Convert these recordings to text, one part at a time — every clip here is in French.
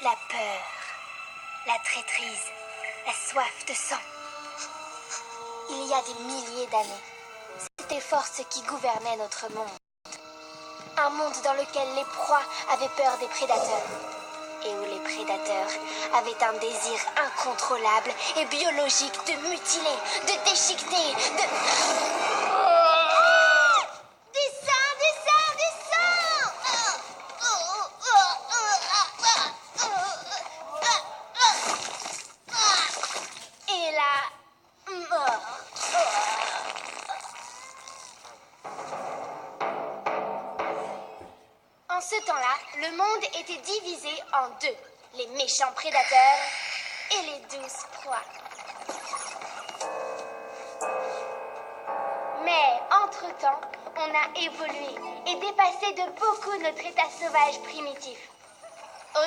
La peur, la traîtrise, la soif de sang. Il y a des milliers d'années, c'était forces qui gouvernaient notre monde. Un monde dans lequel les proies avaient peur des prédateurs. Et où les prédateurs avaient un désir incontrôlable et biologique de mutiler, de déchiqueter, de... Du sang, du sang, du sang! Et la mort. En ce temps-là, le monde était divisé en deux, les méchants prédateurs et les douces proies. Mais, entre-temps, on a évolué et dépassé de beaucoup notre état sauvage primitif.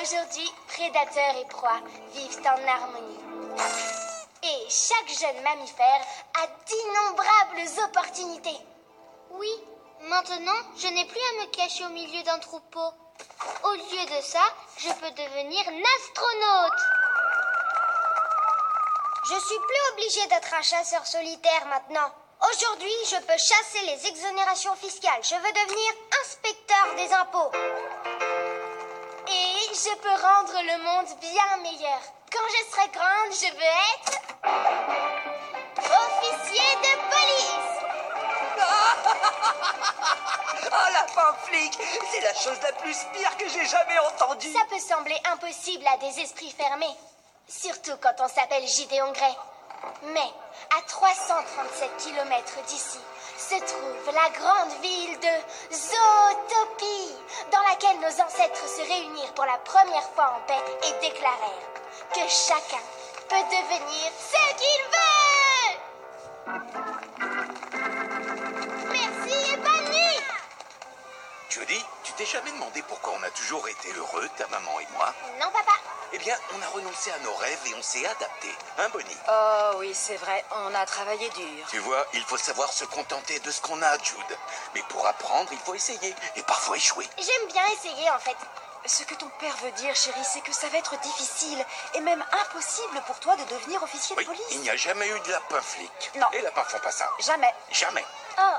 Aujourd'hui, prédateurs et proies vivent en harmonie. Et chaque jeune mammifère a d'innombrables opportunités. Oui, maintenant, je n'ai plus à me cacher au milieu d'un troupeau. Au lieu de ça, je peux devenir un astronaute. Je suis plus obligée d'être un chasseur solitaire maintenant. Aujourd'hui, je peux chasser les exonérations fiscales. Je veux devenir inspecteur des impôts. Et je peux rendre le monde bien meilleur. Quand je serai grande, je veux être... officier de police. Ah, la fin flic! C'est la chose la plus pire que j'ai jamais entendue! Ça peut sembler impossible à des esprits fermés. Surtout quand on s'appelle Gideon Grey. Mais à 337 km d'ici se trouve la grande ville de Zootopie, dans laquelle nos ancêtres se réunirent pour la première fois en paix et déclarèrent que chacun peut devenir ce qu'il veut. Merci et bonne nuit. Judy, tu t'es jamais demandé pourquoi on a toujours été heureux, ta maman et moi? Non, papa. Eh bien, on a renoncé à nos rêves et on s'est adapté. Hein, Bonnie? Oh oui, c'est vrai, on a travaillé dur. Tu vois, il faut savoir se contenter de ce qu'on a, Jude. Mais pour apprendre, il faut essayer et parfois échouer. J'aime bien essayer, en fait. Ce que ton père veut dire, chérie, c'est que ça va être difficile et même impossible pour toi de devenir officier de Oui, police. il n'y a jamais eu de lapin flic. Non. Les lapins font pas ça. Jamais. Jamais. Oh,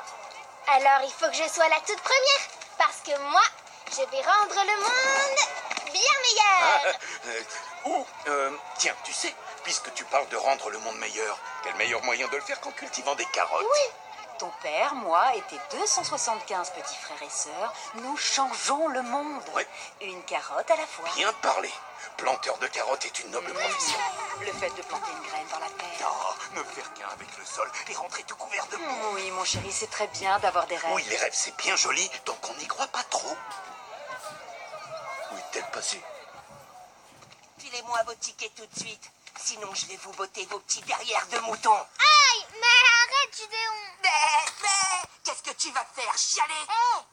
alors il faut que je sois la toute première, parce que moi, je vais rendre le monde bien meilleur. Tiens, tu sais, puisque tu parles de rendre le monde meilleur, quel meilleur moyen de le faire qu'en cultivant des carottes? Oui. Ton père, moi et tes 275 petits frères et sœurs, nous changeons le monde. Oui. Une carotte à la fois. Bien parlé. Planteur de carottes est une noble profession. Le fait de planter une graine dans la terre. Non, ne faire qu'un avec le sol et rentrer tout couvert de boue. Oui, mon chéri, c'est très bien d'avoir des rêves. Oui, les rêves, c'est bien joli, donc on n'y croit pas trop. Où est-elle passée? Filez-moi vos tickets tout de suite, sinon je vais vous botter vos petits derrière de mouton. Aïe, mais arrête, Gideon. Mais, qu'est-ce que tu vas faire, chialer? Hé,